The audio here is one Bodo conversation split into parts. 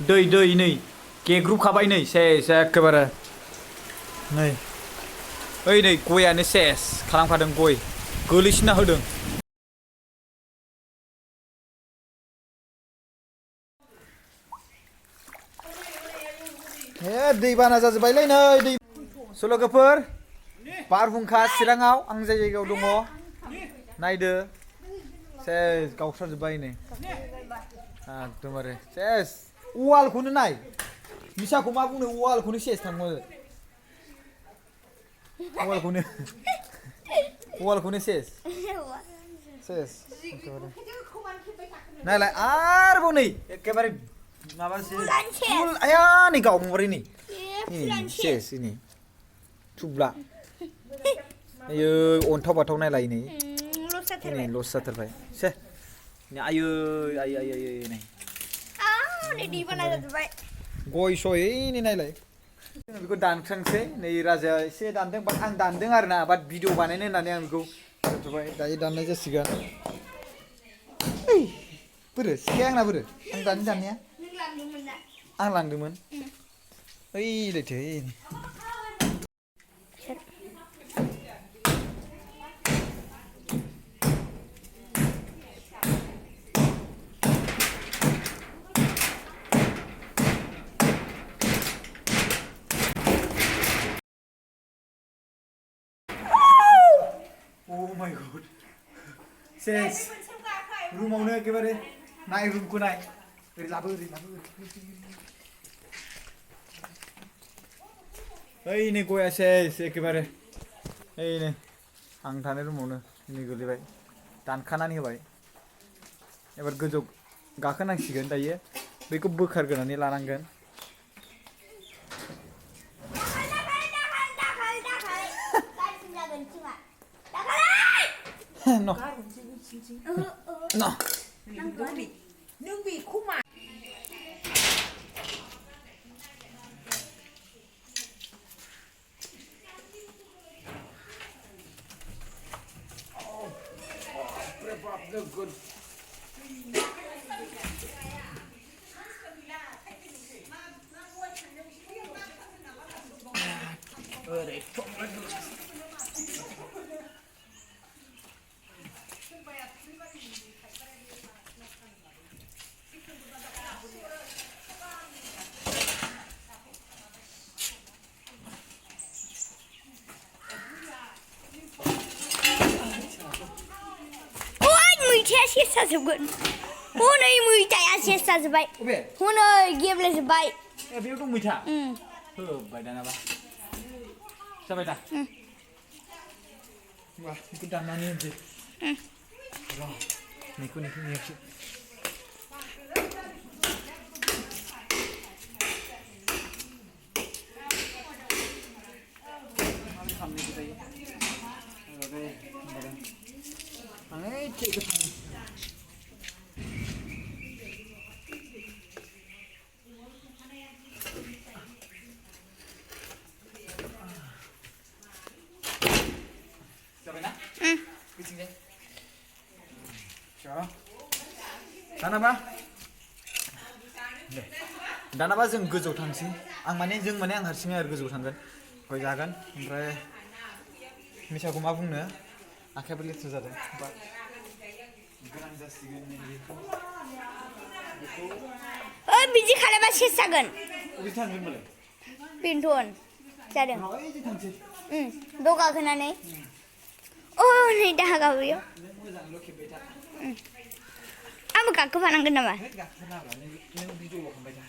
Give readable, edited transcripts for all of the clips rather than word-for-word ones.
दै नै गेग्रुबखाबाय नै सेस एखेबारे नै ओइ नै गयानो सेस खालामखादों गय गोलैसिना होदों दैबाना जाजोब्बायलै नै दै लोगोफोर बारहुंखा चिराङाव आं जाय जायगायाव दङ नायदो सेस गावस्राजोब्बाय नै एकदमबारे सेस वालखौनो नाय मिसाखौ मा बुंनो वालखौनो सेस थांमो वालखौनो सेस नायलाय आरोबाव नै एखेबारे माबासो आया नै गावबाय नै सेस नै थुब्ला आयै अन्थाव बाथाव नायलाय नै लस जाथारबाय से आयै नै गय सय नै नायलाय बेखौ दानख्रांसै नै राजाया एसे दानदों बाट आं दानदों आरोना बाट भिडिअ बानायनो होननानै आं बेखौ दोनथ'बाय दायो दाननाय जासिगोन बोरो सिखाया आंना बोरो आं दाननाया आं लांदोंमोन ओइ लैथो Oh my god. Ses. Rumaवनो एकेबारे नाय रुमखौ नाय ओरै लाबो ओइ नै गया सेस एकेबारे ओइ नै आं थानाय रुमावनो नै गोलैबाय दानखानानै होबाय एबार गोजौ गाखोनांसिगोन दायो बेखौ बोखारग्रोनानै लानांगोन No. No. Nương bị khúc mà. Good. Ses जाजोबगोन हनै मैथाया सेस जाजोब्बाय हनै गेब्लेजोब्बाय बेयाव दं मैथा होबाय दानाबा जाबाय दा होमबा बेखौ दाननानै होनोसै नेखौ दानाबा जों गोजौआव थांसै आं हारसिङै आरो गोजौआव थांगोन गय जागोन ओमफ्राय मिसाखौ मा बुंनो आखायाबो लेथ्रा जादों बा गोनां जासिगोन ओइ बिदि खालामबा सेस जागोन अबे थांगोन होनबालाय बेनोथ' जादों ओइ थांसै द' गाखोनानै अ नै दाहा गाबोयो मोजांल' खेबबाय था आंबो गाखोफानांगोन नामा गाखोनाङा नों भिडिअल' खालामबाय था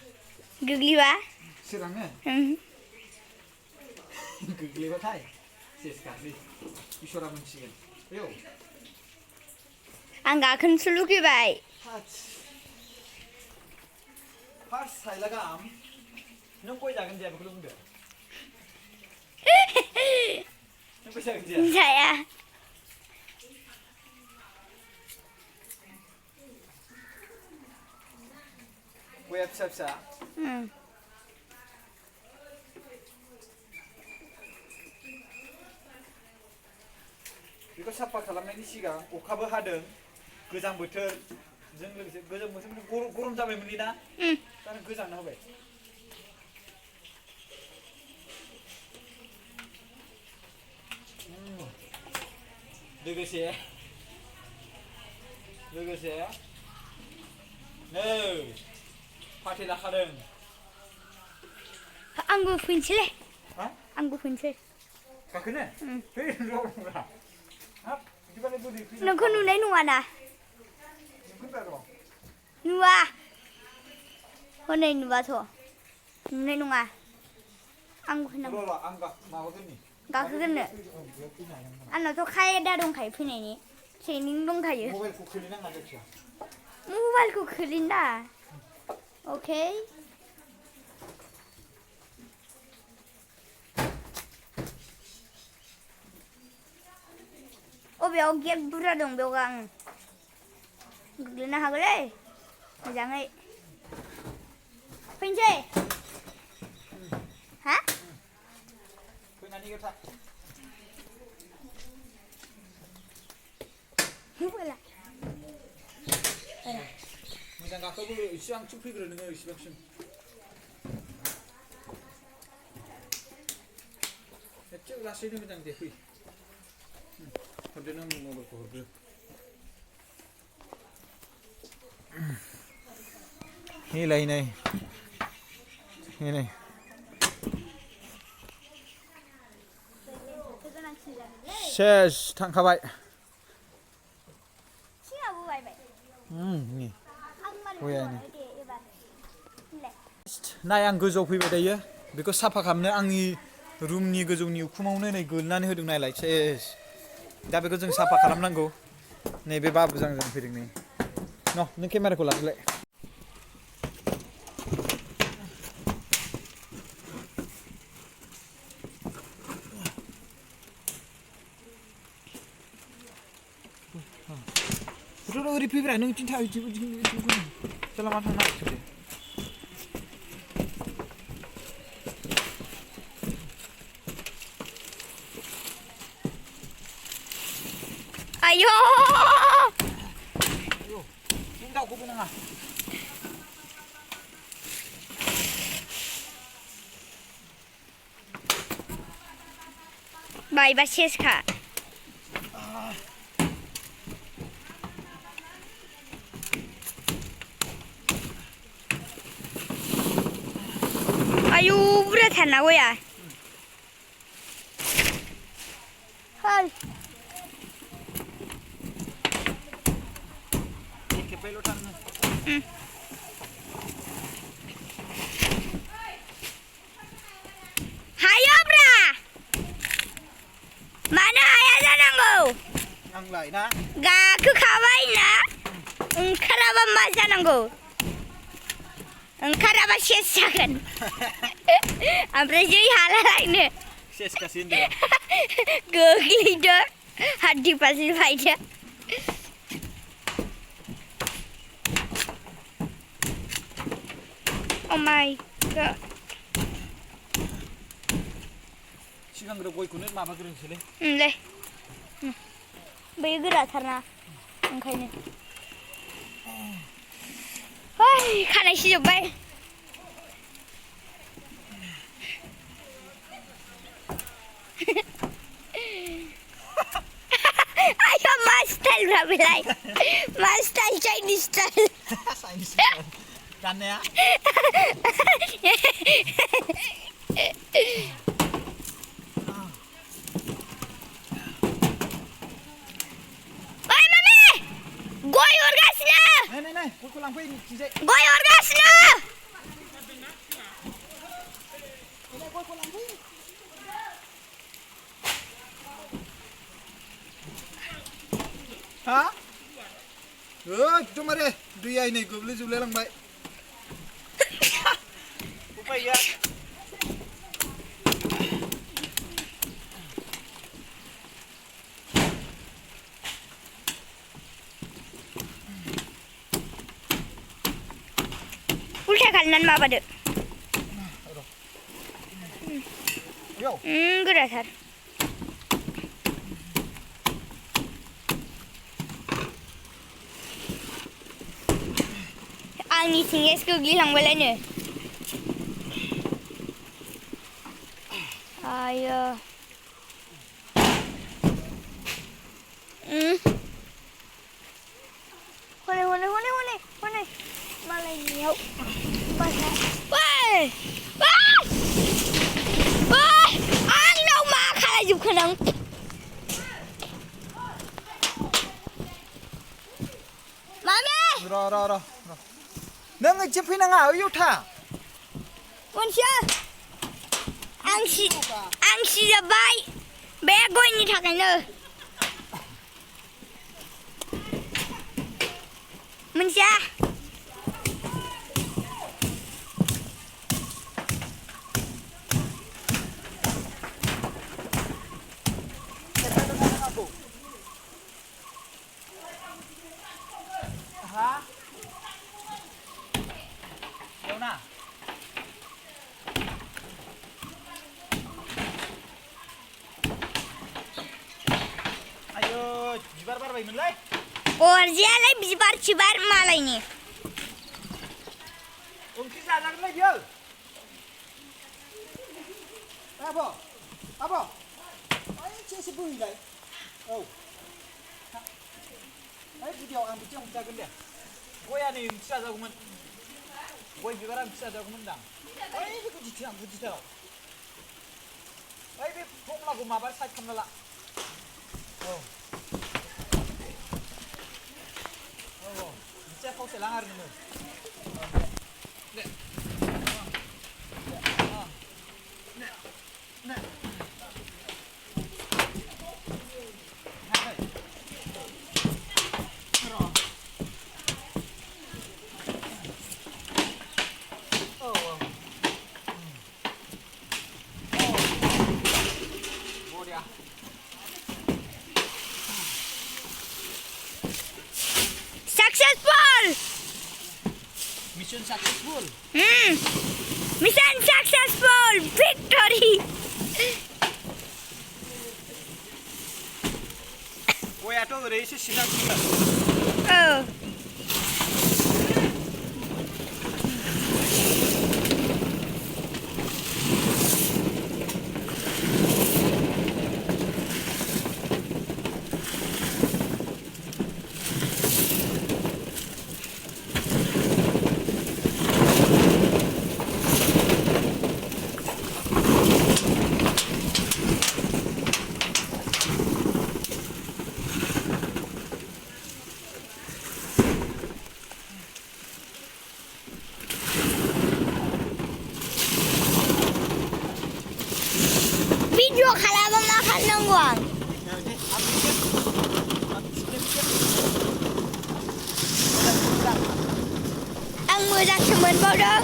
गोग्लैबा सोरांनो गोग्लैबाथाय सेस गाज्रि इसोरा मोनसिगोन बेयाव आं गाखोनोसो लुगैबाय फार्स्ट साइला गाहाम नों गय जागोन जाया बेखौल' बुंदो नों गय जागोन जाया जाया गया फिसा फिसा बेखौ साफा खालामनायनि सिगां अखाबो हादों गोजां बोथोर जों लोगोसे गोजां बोथोर गरम जाबायमोनलै ना दा गोजांना होबाय लोगोसे नै फाथै लाखादों आंबो फैनोसैलै आंबो फैनोसै गाखोनो फै र'ब्रा हाब बिदिबालाय बोरै फैनो नोंखौ नुनाय नङाना नुगोनब्रा र' नुवा हनै नुवाथ' नुनाय नङा आंबो फैनांगौ र' आं माबागोननि गाखोगोननो आंनावथ' खायदा दंखायो फैनायनि ट्रेनिं दंखायो मबाइलखौ खोलैनाङा जायखिया मबाइलखौ खोलिन दा अके अबेयाव गेट बुरजा दं बेयाव आं गोग्लैनो हागौलै मोजाङै फैनोसै हा फैनानै गोथा मोजां गाखोबो इसिबांसिम फैग्रो नोङो इसिबांसिम एसे लासैनो मोजां दे फै हरदो नों मबाइलखौ हरदो हेलायनाय सेस थांखाबाय नाय आं गोजौआव फैबाय दायो बेखौ साफा खालामनो आंनि रुमनि गोजौनि उखुमावनो नै गोलैनानै होदों नायलाय सेस दा बेखौ जों साफा खालामनांगौ नैबे बाबुजों फैदों नै नों केमेराखौ लादोलाय ओरै फैब्रा नों बिथिं था जाला मा थांनो नागिरखो आयौ दाउखौबो नाङा बायबा सेसखा आयु बुरजाथार ना गया हेल खेबबायल' थाङो हायोब्रा मानो हाया जानांगौ आंलाय ना गाखोखाबाय ना ओंखाराबा मा जानांगौ ओंखाराबा सेस जागोन ओमफ्राय जै हालालायनो सेसखासै होनदों गोग्लैदो हाद्दि फासि फायदो Oh my god सिगांग्रो गयखौनो माबाग्रोनोसैलै दे बै गोराथारना ओंखायनो है खानाय सिजोब्बाय आया मा स्टाइल ब्रा बेलाय मा स्टाइल चाइनिज स्टाइल गाननाया गय हरगासिनो नाय गयखौ लांफै थिंजाय गय हरगासिनो गयखौ लांफै हा एकदमबारे दैया नै गोग्लैजोबलाय लांबाय उपाय गैया उल्था खालामनानै माबादो गोराथार आंनि सिंगेस गोग्लैलांबायलायनो आयो हनै मालायनियाव आंनाव मा खालायजोबखो नों र' नों एसे फैनाङा ओइयाव था मोनथिया आं सिजाबाय बे गयनि थाखायनो मोनथिया बिबार बारबायमोनलै अरजायालै बिबार सिबार मालायनि ओंख्रि जाजागोनलै बियो आब' एसे बोहैलाय औ गुदियाव आं बिदि हमजागोन दे गया नै ओंख्रि जाजागौमोन गय बिबारा ओंख्रि जाजागौमोन दां ओइ गुदिथाराव ओइ बे थफ्लाखौ माबा साइड खालामना ला औ बिदिया फावसाय लां आरो नोङो दे Mission successful. Mission successful. Victory. गयाथ' ओरै एसे सिगांसिन Video खालामबा मा खालामनांगौ आं मोजांसो मोनबावदों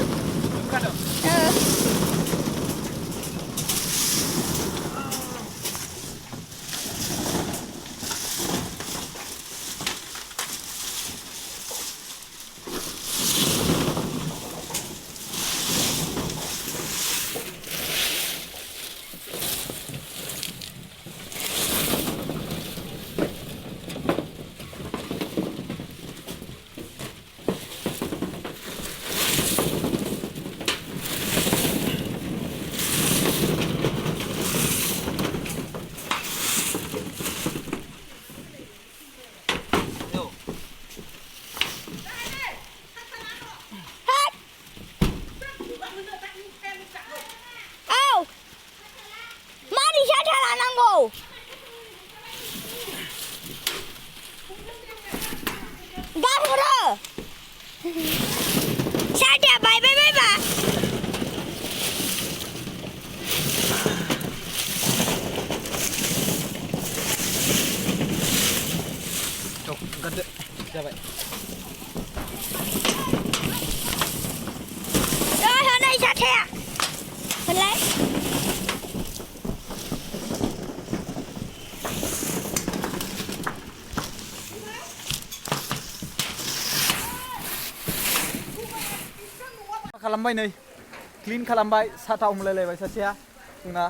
Saatnya bye bye bye bye. Tuh, gede. Coba. Hôm nay saatnya. Boleh? खालामबाय नै क्लिन खालामबाय साथा हमलायलायबाय सासेया जोंना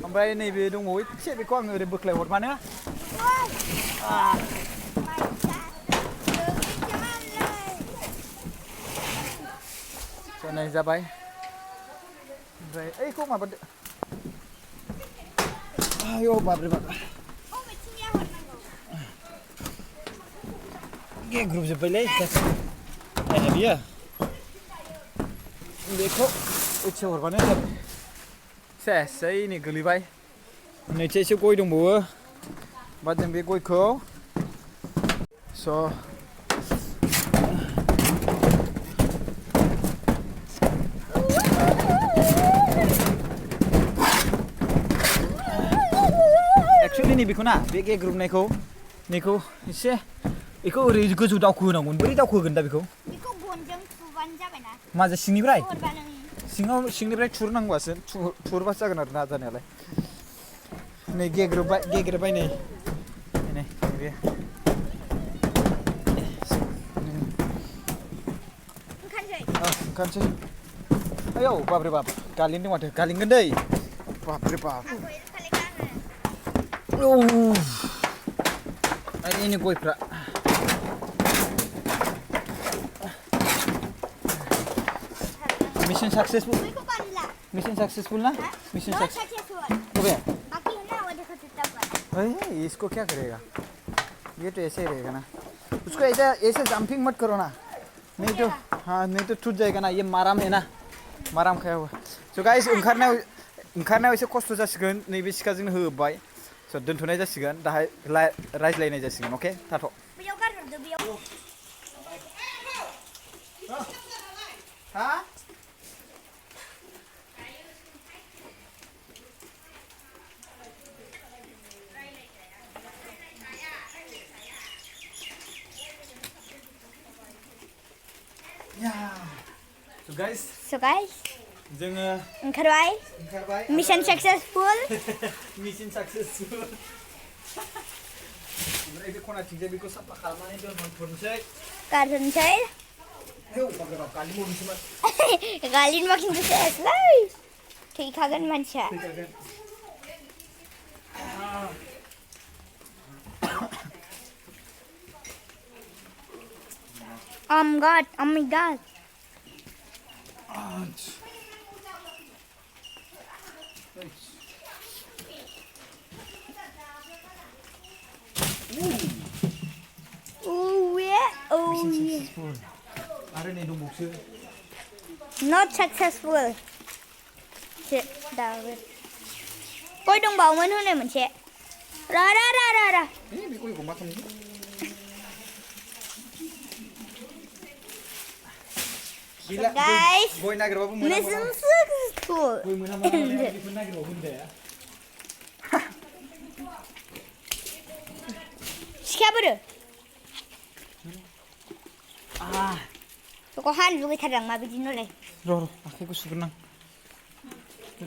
ओमफ्राय नैबे दङ एसे बेखौ आङो ओरै बोख्लाय हरबानो नै जाबाय ओमफ्राय ओइखौ माबादो आयौ बाब्रे बाब गेग्रुबजोब्बायलै नायनो बियो बेखौ ओइथियाव हरबानो जाबाय सेस ओइ नै गोलैबाय नैथिया एसे गय दंबावो बा जों बे गयखौ स' एक्चुअलि नैबेखौ ना बे गेग्रुबनायखौ नैखौ एसे बेखौ ओरै गोजौ दावखो होनांगौन बोरै दावखो होगोन दा बेखौ गनजों थुबानो जाबायना माजों सिंनिफ्राय हरबानो सिंनिफ्राय थुहरनांगौआसो थुहरबासो जागोन आरो ना जानायालाय नै गेग्रोबाय नै बे ओंखारसै आयौ बाब्रे बाब गालिनदों माथो गालिनगोन दै बाब्रे बाब औ आरो नै गयफ्रा मिशन सक्सेसफुल ना मिशन सक्सेसफुल अबे अरे इसको क्या करेगा ये तो ऐसे ही रहेगा ना उसको ऐसे जंपिंग मत करो ना नहीं तो हाँ नहीं तो टूट जाएगा ना ये माराम है ना माराम खाया हुआ स' गाइस ओंखारनायाव एसे खस्थ' जासिगोन नैबे सिखाजोंनो होबाय स' दोनथ'नाय जासिगोन दाहाय रायज्लायनाय जासिगोन अके थाथ' हा So guys जोङो ओंखारबाय मिशन सक्सेसफुल ओमफ्राय बे खनाथिंजाय बेखौ साफा खालामनानै दोनथ'नोसै गारहरनोसै गालिनबा खिन्थु सेसलै थैखागोन मानसिया Oh my god. आरो नै दंबावसो Not successful. गय दंबावोमोन होनो मोनसे रा बे गयखौ मा खालामनो guys गय नागिरबाबो मोना mission successful गय मोना बेखौ नागिरबाबो होनजाया सिखाया बोरो बेखौ हानो लुगैथारदों माबायदि नलाय र' आखाइखौ सुग्रोनां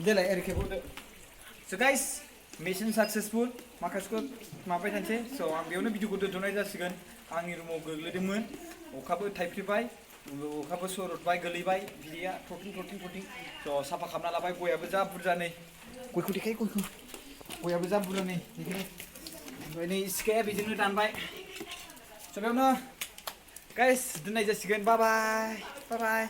देलाय ओरै खेबहरदो स' गाइस मिशन साक्सेसफुल माखासेखौ माबाय थानोसै स' आं बेयावनो भिडिअखौ दोनथ'नाय जासिगोन आंनि रुमाव गोग्लैदोंमोन अखाबो थाइफ्रिबाय अखाबो सरदबाय गोलैबाय बिदैया थरथिं स' साफा खालामना लाबाय गयाबो जा बुरजा नै गयखौ देखाय गयाबो जा बुरजा नै ओमफ्राय नै सिखाया बेजोंनो दानबाय स' बेयावनो गाइस दोननाय जासिगोन बाय बाय